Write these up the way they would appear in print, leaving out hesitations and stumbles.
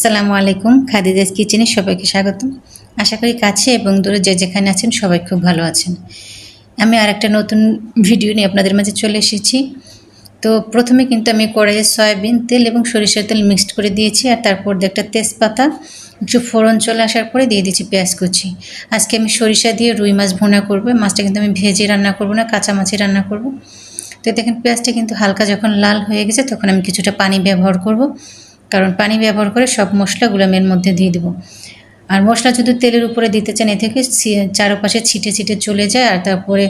আসসালামু আলাইকুম। খাদিজাস কিচেনে সবাইকে স্বাগতম। আশা করি কাছে এবং দূরে যে যেখানে আছেন সবাই খুব ভালো আছেন। আমি আরেকটা নতুন ভিডিও নিয়ে আপনাদের মাঝে চলে এসেছি। তো প্রথমে কিন্তু আমি কড়াইয়ে সয়াবিন তেল এবং সরিষার তেল মিক্সড করে দিয়েছি, আর তারপর একটা তেজপাতা, একটু ফোড়ন চলে আসার পরে দিয়ে দিচ্ছি পেঁয়াজ কুচি। আজকে আমি সরিষা দিয়ে রুই মাছ ভুনা করব। মাছটা কিন্তু আমি ভেজে রান্না করব না, কাঁচা মাছে রান্না করব। তো দেখেন পেঁয়াজটা কিন্তু হালকা যখন লাল হয়ে গেছে তখন আমি কিছুটা পানি ব্যবহার করব, কারণ পানি ব্যবহার করে সব মশলাগুলো আমি এর মধ্যে দিয়ে দেবো। আর মশলা যদি তেলের উপরে দিতে চান এ থেকে চারপাশে ছিটে ছিটে চলে যায়, আর তারপরে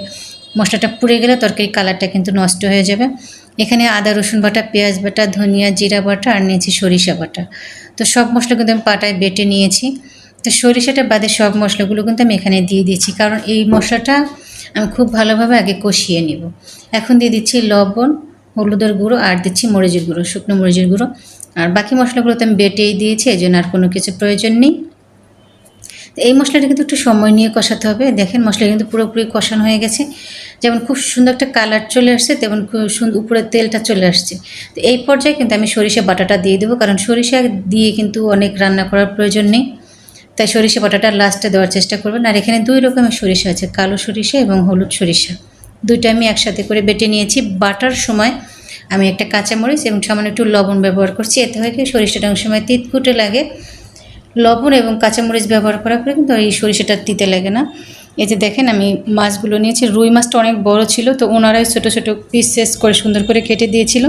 মশলাটা পুড়ে গেলে তরকারি কালারটা কিন্তু নষ্ট হয়ে যাবে। এখানে আদা রসুন বাটা, পেঁয়াজ বাটা, ধনিয়া জিরা বাটা আর নিয়েছি সরিষা বাটা। তো সব মশলা কিন্তু আমি পাটায় বেটে নিয়েছি। তো সরিষাটা বাদে সব মশলাগুলো কিন্তু আমি এখানে দিয়ে দিয়েছি, কারণ এই মশলাটা আমি খুব ভালোভাবে আগে কষিয়ে নেব। এখন দিয়ে দিচ্ছি লবণ, হলুদের গুঁড়ো আর দিচ্ছি মরিচের গুঁড়ো, শুকনো মরিচের গুঁড়ো। আর বাকি মশলাগুলো তো আমি বেটেই দিয়েছি, এই জন্য আর কোনো কিছু প্রয়োজন নেই। তো এই মশলাটা কিন্তু একটু সময় নিয়ে কষাতে হবে। দেখেন মশলা কিন্তু পুরোপুরি কষানো হয়ে গেছে, যেমন খুব সুন্দর একটা কালার চলে আসছে তেমন খুব সুন্দর উপরে তেলটা চলে আসছে। তো এই পর্যায়ে কিন্তু আমি সরিষা বাটাটা দিয়ে দেবো, কারণ সরিষা দিয়ে কিন্তু অনেক রান্না করার প্রয়োজন নেই, তাই সরিষা বাটাটা লাস্টে দেওয়ার চেষ্টা করবেন। আর এখানে দুই রকমের সরিষা আছে, কালো সরিষা এবং হলুদ সরিষা, দুইটা আমি একসাথে করে বেটে নিয়েছি। বাটার সময় আমি একটা কাঁচামরিচ এবং সামান্য একটু লবণ ব্যবহার করছি, এতে হয় কি সরিষাটা অনেক সময় তিতকুটে লাগে। লবণ এবং কাঁচামরিচ ব্যবহার করার পরে কিন্তু এই সরিষাটা তিতে লাগে না। এই যে দেখেন আমি মাছগুলো নিয়েছি, রুই মাছটা অনেক বড় ছিল, তো ওনারাই ছোটো ছোটো পিসেস করে সুন্দর করে কেটে দিয়েছিল।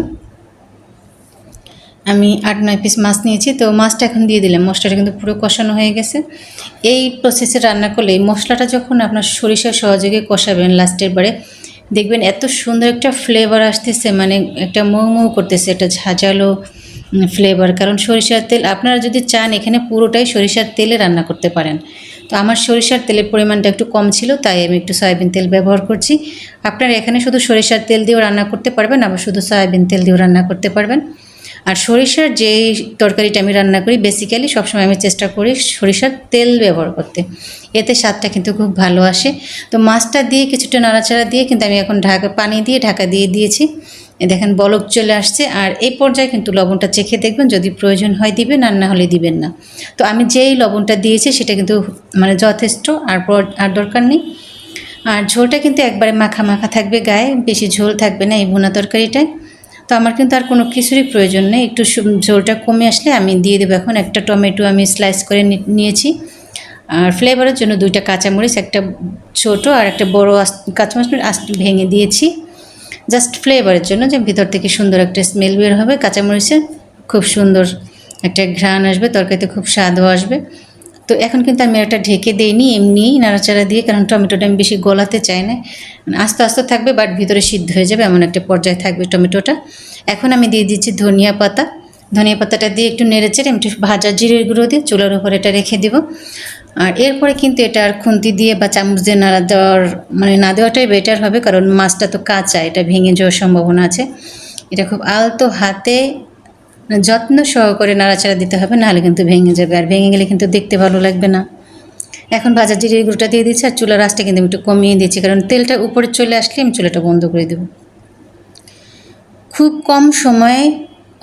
আমি 8-9 পিস মাছ নিয়েছি। তো মাছটা এখন দিয়ে দিলাম, মশলাটা কিন্তু পুরো কষানো হয়ে গেছে। এই প্রসেসে রান্না করলে এই মশলাটা যখন আপনার সরিষা সহযোগে কষাবেন লাস্টের বারে, দেখবেন এত সুন্দর একটা ফ্লেভার আসতেছে, মানে একটা মৌ মৌ করতেছে, একটা ঝাঁঝালো ফ্লেভার। কারণ সরিষার তেল আপনারা যদি চান এখানে পুরোটাই সরিষার তেলে রান্না করতে পারেন। তো আমার সরিষার তেলের পরিমাণটা একটু কম ছিল, তাই আমি একটু সয়াবিন তেল ব্যবহার করছি। আপনারা এখানে শুধু সরিষার তেল দিয়েও রান্না করতে পারবেন, আবার শুধু সয়াবিন তেল দিয়েও রান্না করতে পারবেন। আর সরিষার যে তরকারিটা আমি রান্না করি বেসিক্যালি সবসময় আমি চেষ্টা করি সরিষার তেল ব্যবহার করতে, এতে স্বাদটা কিন্তু খুব ভালো আসে। তো মাছটা দিয়ে কিছুটা নাড়াচাড়া দিয়ে কিন্তু আমি এখন পানি দিয়ে ঢাকা দিয়ে দিয়েছি। দেখেন বলক চলে আসছে, আর এই পর্যায়ে কিন্তু লবণটা চেখে দেখবেন, যদি প্রয়োজন হয় দিবেন আর না হলে দিবেন না। তো আমি যেই লবণটা দিয়েছি সেটা কিন্তু মানে যথেষ্ট, আর দরকার নেই। আর ঝোলটা কিন্তু একবারে মাখা মাখা থাকবে গায়ে, বেশি ঝোল থাকবে না এই ভুনা তরকারিটায়। তো আমার কিন্তু আর কোনো কিছুরই প্রয়োজন নেই, একটু ঝোলটা কমে আসলে আমি দিয়ে দেবো এখন একটা টমেটো আমি স্লাইস করে নিয়েছি। আর ফ্লেভারের জন্য 2টা কাঁচামরিচ, একটা ছোট আর একটা বড় কাঁচামরিচ ভেঙে দিয়েছি, জাস্ট ফ্লেভারের জন্য, যে ভিতর থেকে সুন্দর একটা স্মেল বের হবে কাঁচামরিচের, খুব সুন্দর একটা ঘ্রাণ আসবে, তরকারিতে খুব স্বাদও আসবে। তো এখন কিন্তু আমি একটা ঢেকে দিইনি, এমনিই নাড়াচাড়া দিয়ে, কারণ টমেটোটা আমি বেশি গলাতে চাই না, আস্তে আস্তে থাকবে বাট ভিতরে সিদ্ধ হয়ে যাবে এমন একটা পর্যায়ে থাকবে টমেটোটা। এখন আমি দিয়ে দিচ্ছি ধনিয়া পাতা। ধনিয়া পাতাটা দিয়ে একটু নেড়েচেড়ে আমি একটু ভাজা জিরের গুঁড়ো দিয়ে চুলার উপর এটা রেখে দেবো। আর এরপরে কিন্তু এটা আর খুন্তি দিয়ে বা চামচ দিয়ে নাড়া দেওয়ার মানে না দেওয়াটাই বেটার হবে, কারণ মাছটা তো কাঁচা, এটা ভেঙে যাওয়ার সম্ভাবনা আছে। এটা খুব আলতো হাতে যত্ন সহকারে নাড়াচাড়া দিতে হবে, নাহলে কিন্তু ভেঙে যাবে, আর ভেঙে গেলে কিন্তু দেখতে ভালো লাগবে না। এখন ভাজা জিরের গুঁড়োটা দিয়ে দিচ্ছি, আর চুলার আঁচটা কিন্তু আমি একটু কমিয়ে দিচ্ছি, কারণ তেলটা উপরে চলে আসলে আমি চুলাটা বন্ধ করে দেবো। খুব কম সময়ে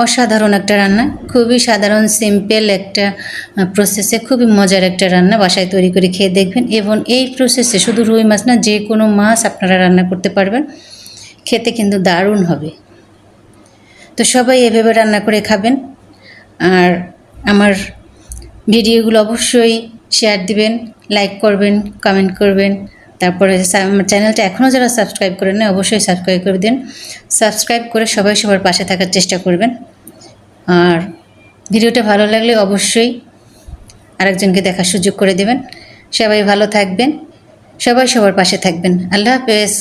অসাধারণ একটা রান্না, খুবই সাধারণ সিম্পল একটা প্রসেসে খুবই মজার একটা রান্না, বাসায় তৈরি করে খেয়ে দেখবেন। এবং এই প্রসেসে শুধু রুই মাছ না, যে কোনো মাছ আপনারা রান্না করতে পারবেন, খেতে কিন্তু দারুণ হবে। তো সবাই এভাবে রান্না করে খাবেন। আর আমার ভিডিওগুলো অবশ্যই শেয়ার দিবেন, লাইক করবেন, কমেন্ট করবেন। তারপরে আমার চ্যানেলটা এখনও যারা সাবস্ক্রাইব করেন না অবশ্যই সাবস্ক্রাইব করে দিন। সাবস্ক্রাইব করে সবাই সবার পাশে থাকার চেষ্টা করবেন। আর ভিডিওটা ভালো লাগলে অবশ্যই আরেকজনকে দেখার সুযোগ করে দেবেন। সবাই ভালো থাকবেন, সবাই সবার পাশে থাকবেন। আল্লাহ হাফেজ।